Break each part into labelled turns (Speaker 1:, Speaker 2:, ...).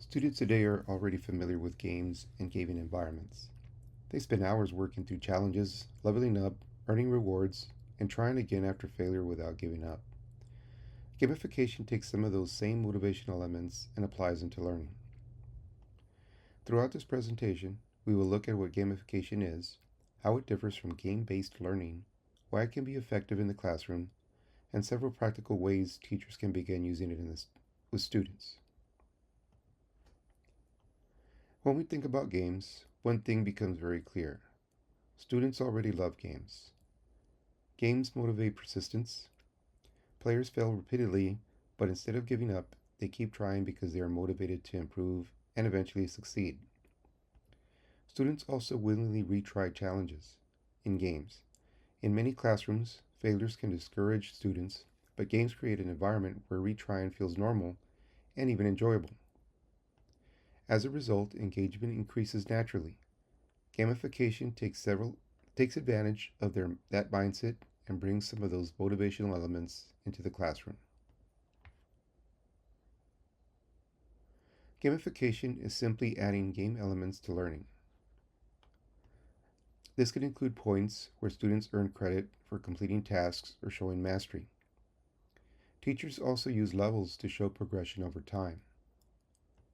Speaker 1: Students today are already familiar with games and gaming environments. They spend hours working through challenges, leveling up, earning rewards, and trying again after failure without giving up. Gamification takes some of those same motivational elements and applies them to learning. Throughout this presentation, we will look at what gamification is, how it differs from game-based learning, why it can be effective in the classroom, and several practical ways teachers can begin using it with students. When we think about games, one thing becomes very clear. Students already love games. Games motivate persistence. Players fail repeatedly, but instead of giving up, they keep trying because they are motivated to improve and eventually succeed. Students also willingly retry challenges in games. In many classrooms, failures can discourage students, but games create an environment where retrying feels normal and even enjoyable. As a result, engagement increases naturally. Gamification takes advantage of that mindset and brings some of those motivational elements into the classroom. Gamification is simply adding game elements to learning. This can include points where students earn credit for completing tasks or showing mastery. Teachers also use levels to show progression over time.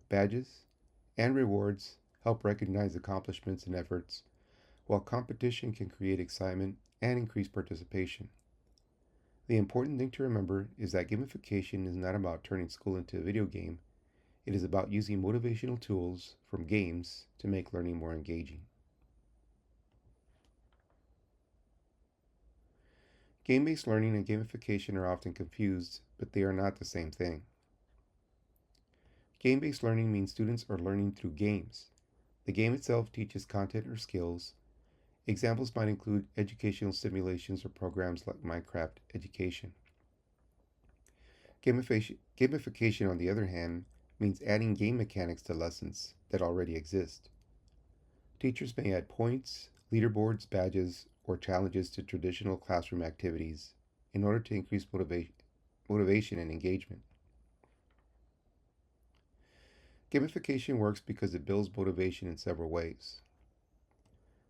Speaker 1: Badges and rewards help recognize accomplishments and efforts, while competition can create excitement and increase participation. The important thing to remember is that gamification is not about turning school into a video game. It is about using motivational tools from games to make learning more engaging. Game-based learning and gamification are often confused, but they are not the same thing. Game-based learning means students are learning through games. The game itself teaches content or skills. Examples might include educational simulations or programs like Minecraft Education. Gamification, on the other hand, means adding game mechanics to lessons that already exist. Teachers may add points, leaderboards, badges, or challenges to traditional classroom activities in order to increase motivation and engagement. Gamification works because it builds motivation in several ways.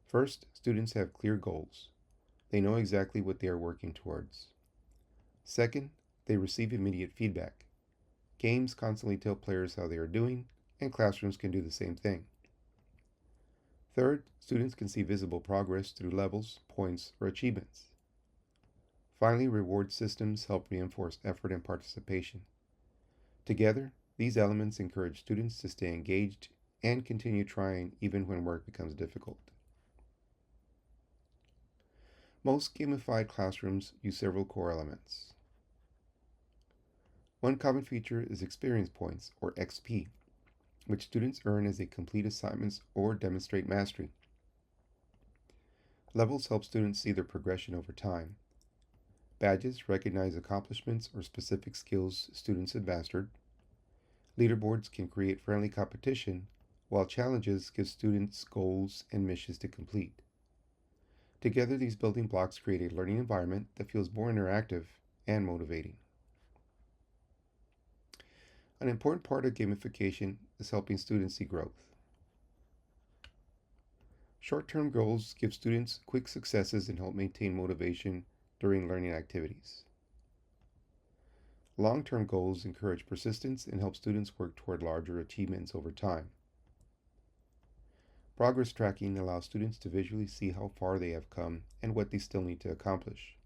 Speaker 1: First, students have clear goals. They know exactly what they are working towards. Second, they receive immediate feedback. Games constantly tell players how they are doing, and classrooms can do the same thing. Third, students can see visible progress through levels, points, or achievements. Finally, reward systems help reinforce effort and participation. Together, these elements encourage students to stay engaged and continue trying even when work becomes difficult. Most gamified classrooms use several core elements. One common feature is experience points, or XP, which students earn as they complete assignments or demonstrate mastery. Levels help students see their progression over time. Badges recognize accomplishments or specific skills students have mastered. Leaderboards can create friendly competition, while challenges give students goals and missions to complete. Together, these building blocks create a learning environment that feels more interactive and motivating. An important part of gamification is helping students see growth. Short-term goals give students quick successes and help maintain motivation during learning activities. Long-term goals encourage persistence and help students work toward larger achievements over time. Progress tracking allows students to visually see how far they have come and what they still need to accomplish.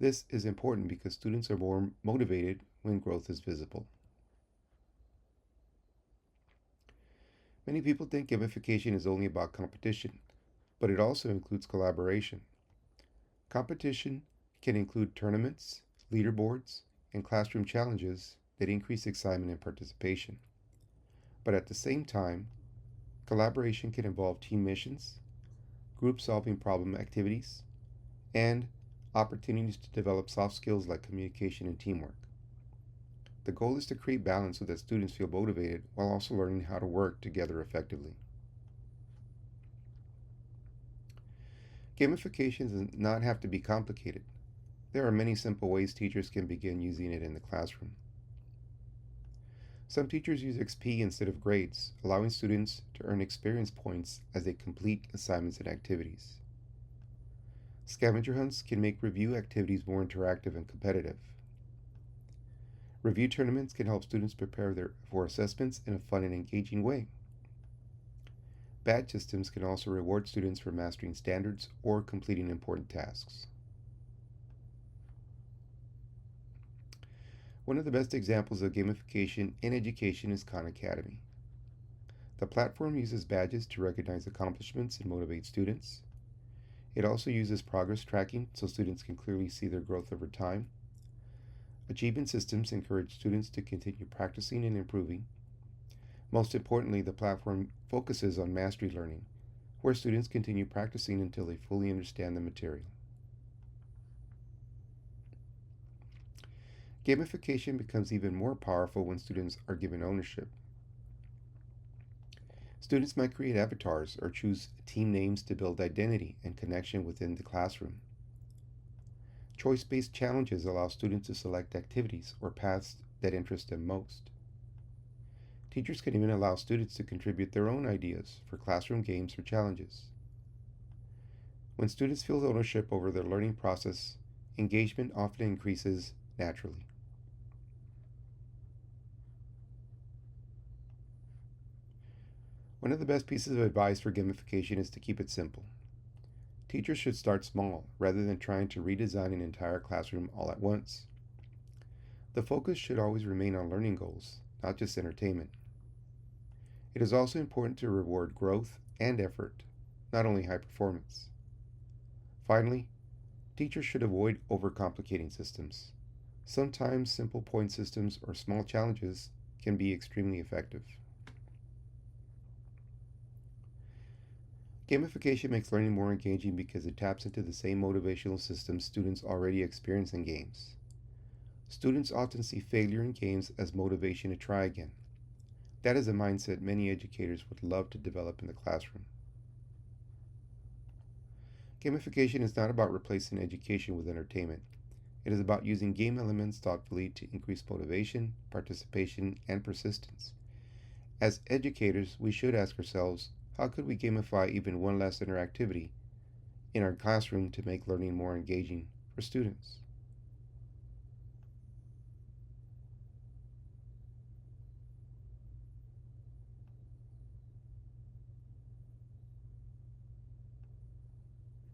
Speaker 1: This is important because students are more motivated when growth is visible. Many people think gamification is only about competition, but it also includes collaboration. Competition can include tournaments, leaderboards, and classroom challenges that increase excitement and participation. But at the same time, collaboration can involve team missions, group solving problem activities, and opportunities to develop soft skills like communication and teamwork. The goal is to create balance so that students feel motivated while also learning how to work together effectively. Gamification does not have to be complicated. There are many simple ways teachers can begin using it in the classroom. Some teachers use XP instead of grades, allowing students to earn experience points as they complete assignments and activities. Scavenger hunts can make review activities more interactive and competitive. Review tournaments can help students prepare for assessments in a fun and engaging way. Badge systems can also reward students for mastering standards or completing important tasks. One of the best examples of gamification in education is Khan Academy. The platform uses badges to recognize accomplishments and motivate students. It also uses progress tracking so students can clearly see their growth over time. Achievement systems encourage students to continue practicing and improving. Most importantly, the platform focuses on mastery learning, where students continue practicing until they fully understand the material. Gamification becomes even more powerful when students are given ownership. Students might create avatars or choose team names to build identity and connection within the classroom. Choice based challenges allow students to select activities or paths that interest them most. Teachers can even allow students to contribute their own ideas for classroom games or challenges. When students feel ownership over their learning process, engagement often increases naturally. One of the best pieces of advice for gamification is to keep it simple. Teachers should start small rather than trying to redesign an entire classroom all at once. The focus should always remain on learning goals, not just entertainment. It is also important to reward growth and effort, not only high performance. Finally, teachers should avoid overcomplicating systems. Sometimes simple point systems or small challenges can be extremely effective. Gamification makes learning more engaging because it taps into the same motivational systems students already experience in games. Students often see failure in games as motivation to try again. That is a mindset many educators would love to develop in the classroom. Gamification is not about replacing education with entertainment. It is about using game elements thoughtfully to increase motivation, participation, and persistence. As educators, we should ask ourselves, how could we gamify even one lesson or activity in our classroom to make learning more engaging for students?